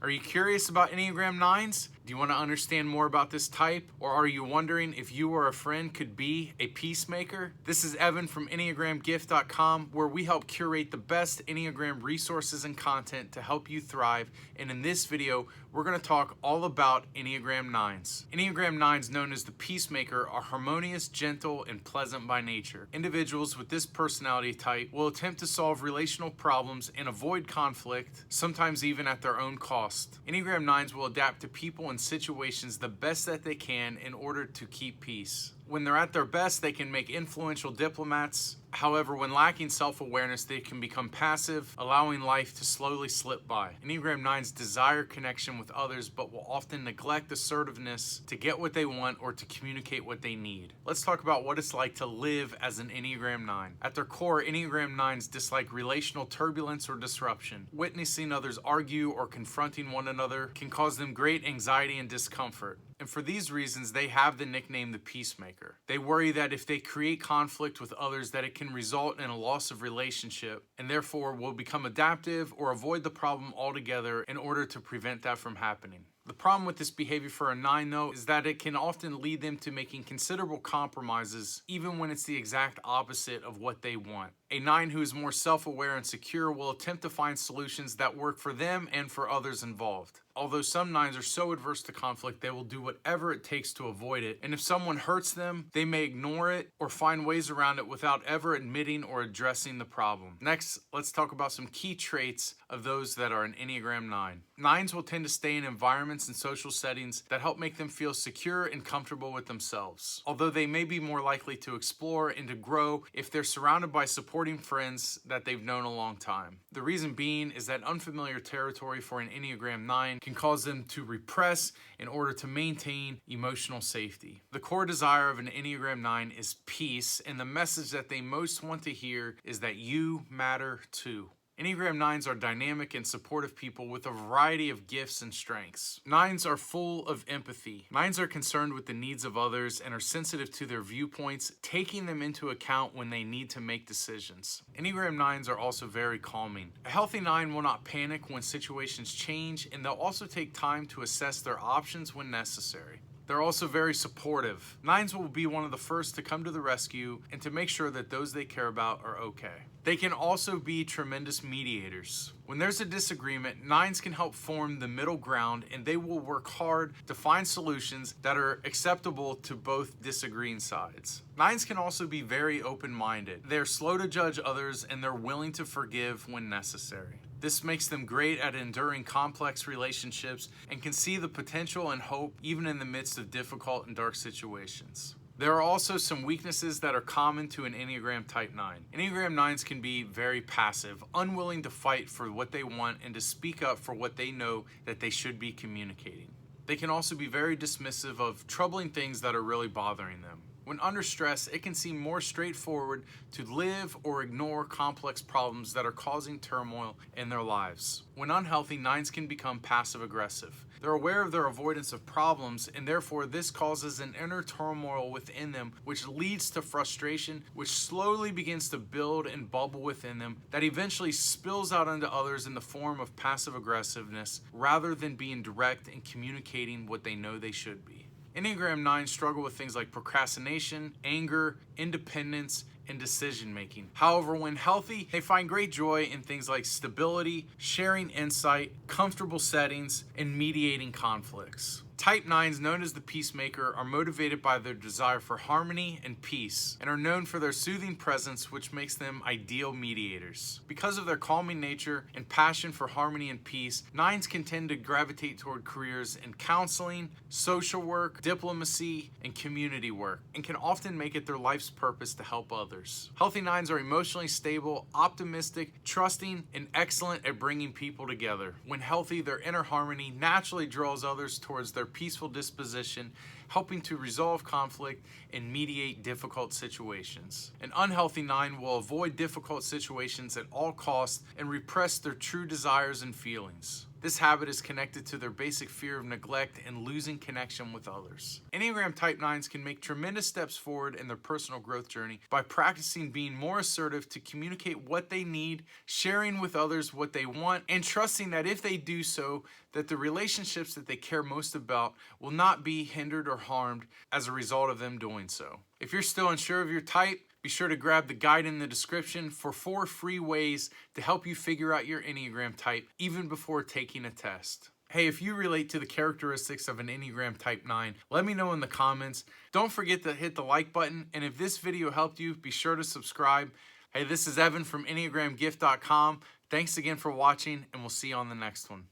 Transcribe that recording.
Are you curious about Enneagram 9s? Do you want to understand more about this type? Or are you wondering if you or a friend could be a peacemaker? This is Evan from EnneagramGift.com, where we help curate the best Enneagram resources and content to help you thrive. And in this video, we're going to talk all about Enneagram 9s. Enneagram 9s, known as the Peacemaker, are harmonious, gentle, and pleasant by nature. Individuals with this personality type will attempt to solve relational problems and avoid conflict, sometimes even at their own cost. Enneagram 9s will adapt to people and situations the best that they can in order to keep peace. When they're at their best, they can make influential diplomats. However, when lacking self-awareness, they can become passive, allowing life to slowly slip by. Enneagram 9s desire connection with others, but will often neglect assertiveness to get what they want or to communicate what they need. Let's talk about what it's like to live as an Enneagram 9. At their core, Enneagram 9s dislike relational turbulence or disruption. Witnessing others argue or confronting one another can cause them great anxiety and discomfort. And for these reasons, they have the nickname the Peacemaker. They worry that if they create conflict with others, that it can result in a loss of relationship, and therefore will become adaptive or avoid the problem altogether in order to prevent that from happening. The problem with this behavior for a 9, though, is that it can often lead them to making considerable compromises, even when it's the exact opposite of what they want. A 9 who is more self-aware and secure will attempt to find solutions that work for them and for others involved. Although some 9s are so adverse to conflict, they will do whatever it takes to avoid it. And if someone hurts them, they may ignore it or find ways around it without ever admitting or addressing the problem. Next, let's talk about some key traits of those that are an Enneagram 9. 9s will tend to stay in environments and social settings that help make them feel secure and comfortable with themselves. Although they may be more likely to explore and to grow if they're surrounded by supporting friends that they've known a long time. The reason being is that unfamiliar territory for an Enneagram 9 can cause them to repress in order to maintain emotional safety. The core desire of an Enneagram 9 is peace, and the message that they most want to hear is that you matter too. Enneagram 9s are dynamic and supportive people with a variety of gifts and strengths. 9s are full of empathy. 9s are concerned with the needs of others and are sensitive to their viewpoints, taking them into account when they need to make decisions. Enneagram 9s are also very calming. A healthy 9 will not panic when situations change, and they'll also take time to assess their options when necessary. They're also very supportive. 9s will be one of the first to come to the rescue and to make sure that those they care about are okay. They can also be tremendous mediators. When there's a disagreement, 9s can help form the middle ground, and they will work hard to find solutions that are acceptable to both disagreeing sides. 9s can also be very open-minded. They're slow to judge others, and they're willing to forgive when necessary. This makes them great at enduring complex relationships and can see the potential and hope even in the midst of difficult and dark situations. There are also some weaknesses that are common to an Enneagram Type 9. Enneagram 9s can be very passive, unwilling to fight for what they want and to speak up for what they know that they should be communicating. They can also be very dismissive of troubling things that are really bothering them. When under stress, it can seem more straightforward to live or ignore complex problems that are causing turmoil in their lives. When unhealthy, 9s can become passive-aggressive. They're aware of their avoidance of problems, and therefore this causes an inner turmoil within them, which leads to frustration, which slowly begins to build and bubble within them, that eventually spills out onto others in the form of passive-aggressiveness, rather than being direct and communicating what they know they should be. Enneagram 9s struggle with things like procrastination, anger, independence, and decision making. However, when healthy, they find great joy in things like stability, sharing insight, comfortable settings, and mediating conflicts. Type 9s, known as the Peacemaker, are motivated by their desire for harmony and peace, and are known for their soothing presence, which makes them ideal mediators. Because of their calming nature and passion for harmony and peace, 9s can tend to gravitate toward careers in counseling, social work, diplomacy, and community work, and can often make it their life's purpose to help others. Healthy 9s are emotionally stable, optimistic, trusting, and excellent at bringing people together. When healthy, their inner harmony naturally draws others towards their peaceful disposition, helping to resolve conflict and mediate difficult situations. An unhealthy 9 will avoid difficult situations at all costs and repress their true desires and feelings. This habit is connected to their basic fear of neglect and losing connection with others. Enneagram Type 9s can make tremendous steps forward in their personal growth journey by practicing being more assertive to communicate what they need, sharing with others what they want, and trusting that if they do so, that the relationships that they care most about will not be hindered or harmed as a result of them doing so. If you're still unsure of your type, be sure to grab the guide in the description for 4 free ways to help you figure out your Enneagram type even before taking a test. Hey, if you relate to the characteristics of an Enneagram Type 9, let me know in the comments. Don't forget to hit the like button, and if this video helped you, be sure to subscribe. Hey, this is Evan from EnneagramGift.com. Thanks again for watching, and we'll see you on the next one.